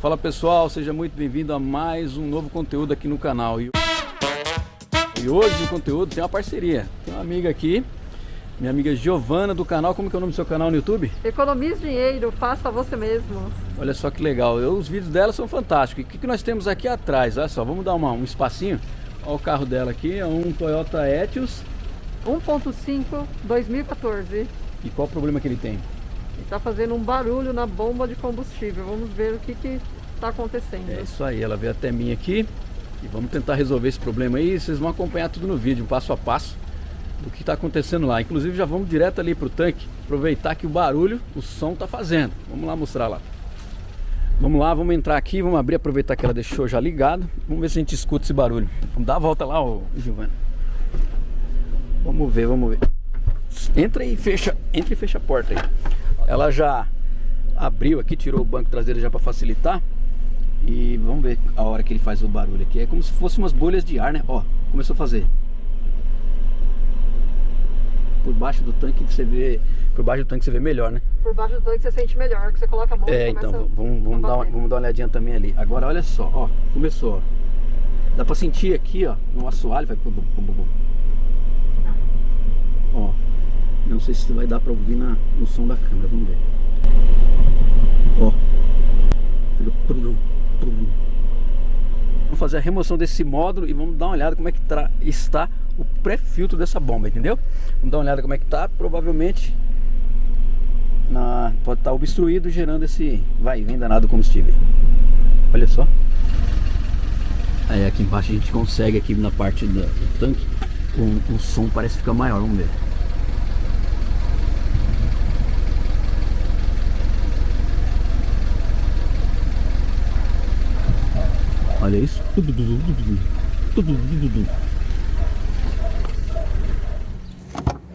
Fala pessoal, seja muito bem-vindo a mais um novo conteúdo aqui no canal. E hoje o conteúdo tem uma parceria. Tem uma amiga aqui, minha amiga Giovana do canal. Como que é o nome do seu canal no YouTube? Economize dinheiro, faça você mesmo. Olha só que legal, os vídeos dela são fantásticos. E o que nós temos aqui atrás? Olha só, vamos dar um espacinho. Olha o carro dela aqui, é um Toyota Etios 1.5 2014. E qual o problema que ele tem? Ele está fazendo um barulho na bomba de combustível. Vamos ver o que está acontecendo. É isso aí, ela veio até mim aqui e vamos tentar resolver esse problema aí. Vocês vão acompanhar tudo no vídeo, passo a passo, do que está acontecendo lá. Inclusive já vamos direto ali para o tanque, aproveitar que o barulho, o som está fazendo. Vamos lá mostrar lá. Vamos lá, vamos entrar aqui, vamos abrir, aproveitar que ela deixou já ligado. Vamos ver se a gente escuta esse barulho. Vamos dar a volta lá, ô Giovana. Vamos ver, vamos ver. Entra e fecha a porta aí. Ela já abriu aqui, tirou o banco traseiro já para facilitar. E vamos ver a hora que ele faz o barulho aqui. É como se fosse umas bolhas de ar, né? Ó, começou a fazer. Por baixo do tanque você vê, melhor, né? Por baixo do tanque você sente melhor, que você coloca a mão. Então vamos dar uma olhadinha também ali. Agora olha só, ó, começou, ó. Dá pra sentir aqui, ó, no assoalho, vai bum, bum, bum, bum. Ó, não sei se vai dar pra ouvir no som da câmera, vamos ver. Ó, fica prum, prum. Vamos fazer a remoção desse módulo e vamos dar uma olhada como é que está o pré-filtro dessa bomba, entendeu? Vamos dar uma olhada como é que está. Provavelmente pode estar obstruído, gerando esse vai e vem danado do combustível. Olha só. Aí aqui embaixo a gente consegue, aqui na parte do tanque, o som parece ficar maior, vamos ver. Olha isso.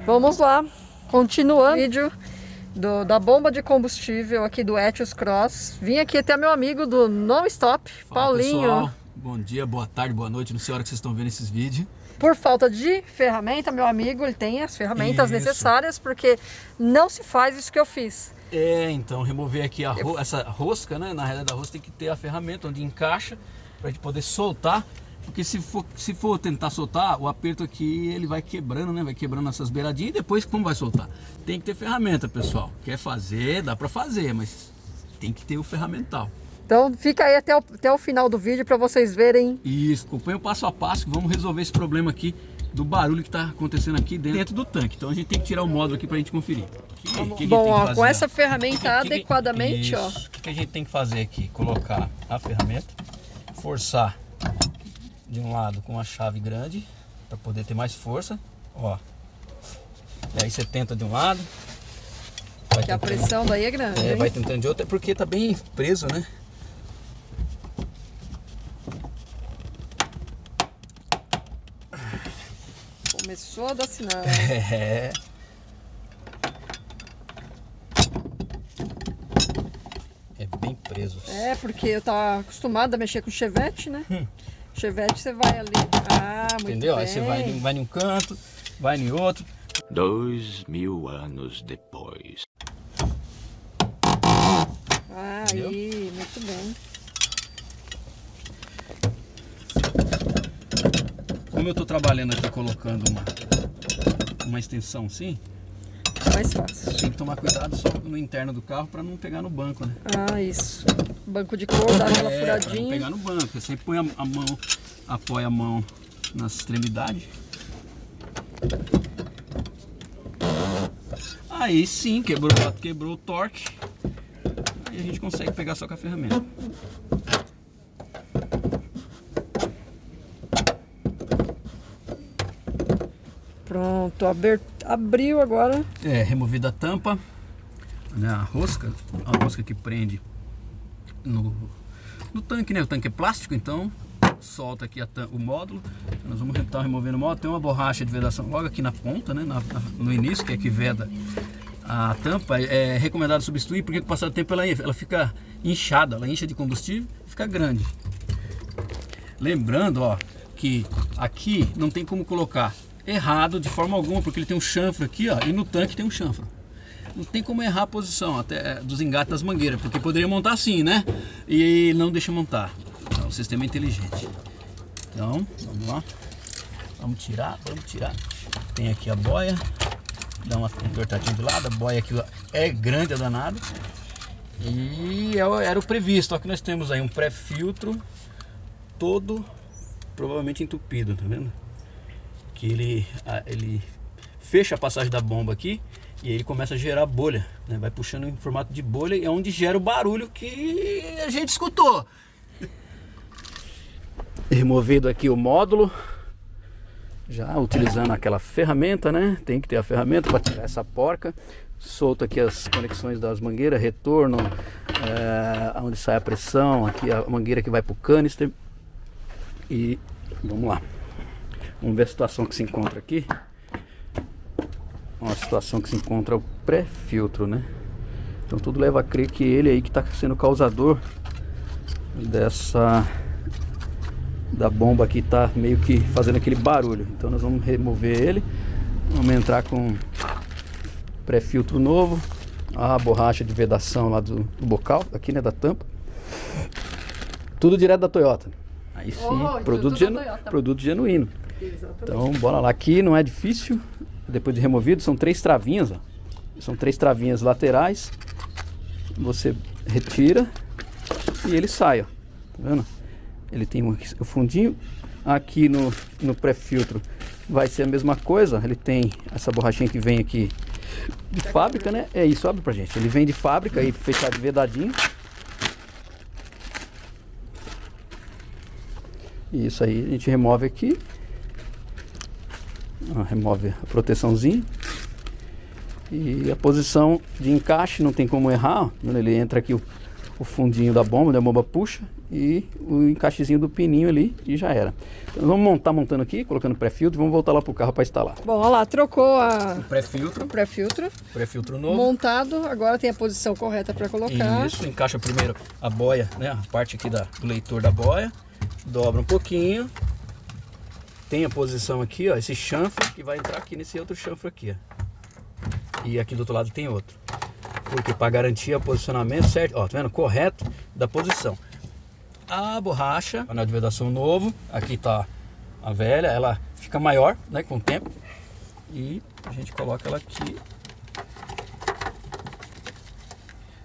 Vamos lá, continuando o vídeo da bomba de combustível aqui do Etios Cross. Vim aqui até meu amigo do Non-Stop, Paulinho. Pessoal, bom dia, boa tarde, boa noite, não sei a hora que vocês estão vendo esses vídeos. Por falta de ferramenta, meu amigo, ele tem as ferramentas necessárias, porque não se faz isso que eu fiz. Então remover aqui essa rosca, né? Na realidade da rosca tem que ter a ferramenta onde encaixa, pra gente poder soltar. Porque se for tentar soltar, o aperto aqui ele vai quebrando, né? Vai quebrando essas beiradinhas e depois como vai soltar? Tem que ter ferramenta, pessoal. Quer fazer, dá pra fazer, mas tem que ter o ferramental. Então fica aí até o final do vídeo para vocês verem. Isso, acompanha o passo a passo que vamos resolver esse problema aqui do barulho que está acontecendo aqui dentro do tanque. Então a gente tem que tirar o módulo aqui pra gente conferir. Bom, ó, com essa ferramenta adequadamente, ó. O que a gente tem que fazer aqui? Colocar a ferramenta, forçar de um lado com a chave grande para poder ter mais força, ó. E aí você tenta de um lado, que a pressão daí é grande. Vai tentando de outro, é porque tá bem preso, né? Começou a dar sinal. É bem preso. Porque eu tava acostumado a mexer com chevette, né? Chevette você vai ali. Muito entendeu? bem. Aí você vai em um canto, vai em outro. 2000 anos depois. Aí, muito bem. Como eu tô trabalhando aqui colocando uma extensão assim, mais fácil. tem que tomar cuidado só no interno do carro para não pegar no banco, né? Isso. Banco de couro, dá aquela furadinha. Pra não pegar no banco. Você sempre põe a mão, apoia a mão na extremidade. Aí sim, quebrou o torque. Aí a gente consegue pegar só com a ferramenta. Pronto, abriu agora. Removida a tampa, né, a rosca que prende no tanque, né? O tanque é plástico, então solta aqui o módulo. Nós vamos estar removendo o módulo. Tem uma borracha de vedação logo aqui na ponta, né? No início, que é que veda a tampa. É recomendado substituir, porque com o passar do tempo ela fica inchada, ela incha de combustível e fica grande. Lembrando, ó, que aqui não tem como colocar errado de forma alguma, porque ele tem um chanfro aqui, ó, e no tanque tem um chanfro. Não tem como errar a posição até dos engates das mangueiras, porque poderia montar assim, né? e não deixa montar. Então, o sistema é inteligente. Então, vamos lá. Vamos tirar. Tem aqui a boia. Dá uma entortadinha de lado. A boia aqui é grande, é danada. E era o previsto. Aqui nós temos aí um pré-filtro todo provavelmente entupido, tá vendo? Que ele fecha a passagem da bomba aqui e ele começa a gerar bolha, né? Vai puxando em formato de bolha e é onde gera o barulho que a gente escutou. Removido aqui o módulo, já utilizando aquela ferramenta, né? Tem que ter a ferramenta para tirar essa porca. Solto aqui as conexões das mangueiras, retorno, onde sai a pressão, aqui a mangueira que vai para o canister. E vamos lá, vamos ver a situação que se encontra aqui. Uma situação que se encontra o pré-filtro, né? Então tudo leva a crer que ele aí que está sendo causador da bomba aqui, tá meio que fazendo aquele barulho. Então nós vamos remover ele, vamos entrar com pré-filtro novo, a borracha de vedação lá do bocal, aqui, né, da tampa. Tudo direto da Toyota. Aí sim, produto genuíno. Exatamente. Então bora lá, aqui não é difícil. Depois de removido, são 3 travinhas, ó. São 3 travinhas laterais. Você retira e ele sai, ó. Tá vendo? Ele tem o fundinho. Aqui no pré-filtro vai ser a mesma coisa. Ele tem essa borrachinha que vem aqui de fábrica, né? É isso, abre pra gente. Ele vem de fábrica aí, fechado vedadinho. Isso aí, a gente remove aqui. Remove a proteçãozinha. E a posição de encaixe não tem como errar, ó. Ele entra aqui o fundinho da bomba, a bomba puxa e o encaixezinho do pininho ali e já era. Então vamos montando aqui, colocando pré-filtro, vamos voltar lá pro carro para instalar. Bom, olha lá, trocou o pré-filtro novo montado, agora tem a posição correta para colocar. Isso, encaixa primeiro a boia, né, a parte aqui do leitor da boia, dobra um pouquinho. Tem a posição aqui, ó, esse chanfre que vai entrar aqui nesse outro chanfre aqui, ó. E aqui do outro lado tem outro. Porque para garantir o posicionamento certo, ó, tá vendo? Correto da posição. A borracha, anel de vedação novo, aqui tá a velha, ela fica maior, né, com o tempo. E a gente coloca ela aqui.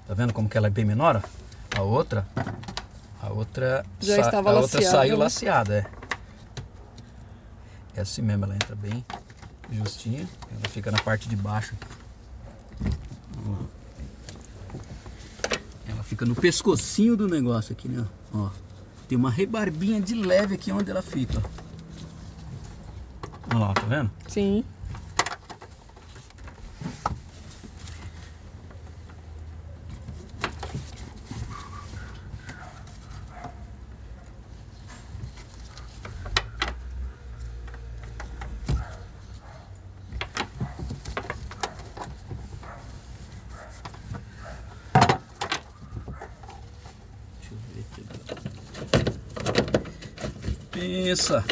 Tá vendo como que ela é bem menor? Ó? A outra já estava laceada, a outra saiu, né? laceada, é assim mesmo, ela entra bem justinha, ela fica na parte de baixo. Ela fica no pescocinho do negócio aqui, né? Ó, tem uma rebarbinha de leve aqui onde ela fica. Olha lá, tá vendo? Sim. Pensa.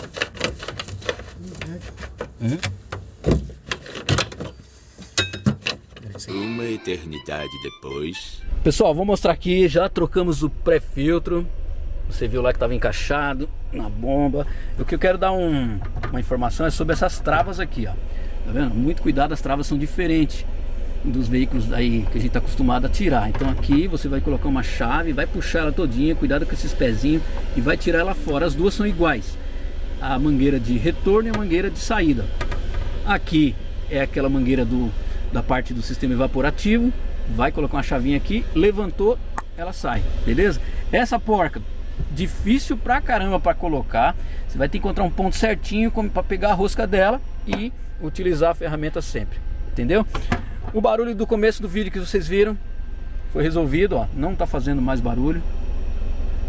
Uma eternidade depois. Pessoal, vou mostrar aqui, já trocamos o pré-filtro. Você viu lá que estava encaixado na bomba. O que eu quero dar uma informação é sobre essas travas aqui, ó. Tá vendo? Muito cuidado, as travas são diferentes dos veículos aí que a gente está acostumado a tirar. Então aqui você vai colocar uma chave, vai puxar ela todinha, cuidado com esses pezinhos e vai tirar ela fora. As duas são iguais, a mangueira de retorno e a mangueira de saída. Aqui é aquela mangueira da parte do sistema evaporativo. Vai colocar uma chavinha aqui, levantou, ela sai, beleza? Essa porca, difícil pra caramba para colocar. Você vai ter que encontrar um ponto certinho para pegar a rosca dela e utilizar a ferramenta sempre, entendeu? O barulho do começo do vídeo que vocês viram foi resolvido, ó, não tá fazendo mais barulho.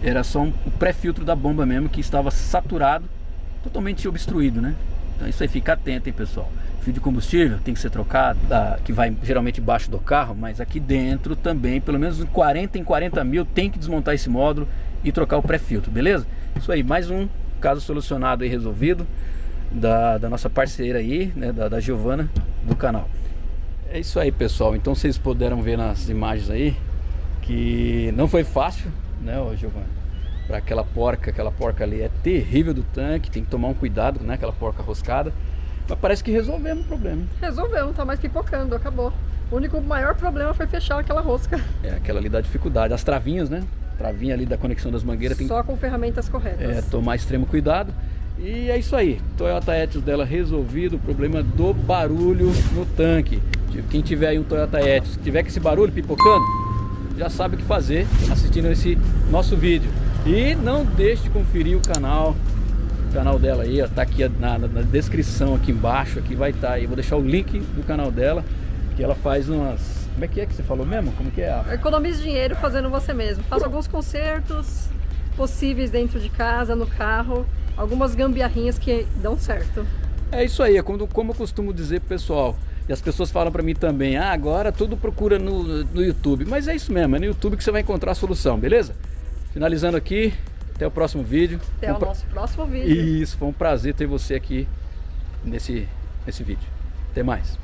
Era só o pré-filtro da bomba mesmo que estava saturado, totalmente obstruído, né? Então isso aí, fica atento, hein, pessoal. Fio de combustível tem que ser trocado, que vai geralmente embaixo do carro, mas aqui dentro também, pelo menos 40 em 40 mil, tem que desmontar esse módulo e trocar o pré-filtro, beleza? Isso aí, mais um caso solucionado e resolvido da nossa parceira aí, né, da Giovana do canal. É isso aí, pessoal. Então vocês puderam ver nas imagens aí que não foi fácil né, ô Giovanni? Para aquela porca ali é terrível do tanque, tem que tomar um cuidado, né, aquela porca roscada. Mas parece que resolvemos o problema. Resolveu, não tá mais pipocando, acabou. O único maior problema foi fechar aquela rosca. É, aquela ali dá dificuldade. As travinhas, né? Travinha ali da conexão das mangueiras tem Só com ferramentas corretas. que tomar extremo cuidado. E é isso aí. Toyota Etios dela resolvido, o problema do barulho no tanque. Quem tiver aí um Toyota Etios, tiver com esse barulho pipocando, já sabe o que fazer assistindo esse nosso vídeo. E não deixe de conferir o canal dela aí, ó, tá aqui na descrição aqui embaixo, aqui vai estar aí, vou deixar o link do canal dela, que ela faz umas, como é que você falou mesmo? Como que é? Economize dinheiro fazendo você mesmo, faz alguns consertos possíveis dentro de casa, no carro, algumas gambiarrinhas que dão certo. É isso aí, é como eu costumo dizer pro pessoal, e as pessoas falam pra mim também, agora tudo procura no YouTube, mas é isso mesmo, é no YouTube que você vai encontrar a solução, beleza? Finalizando aqui, até o próximo vídeo. Até o nosso próximo vídeo. Isso, foi um prazer ter você aqui nesse vídeo. Até mais.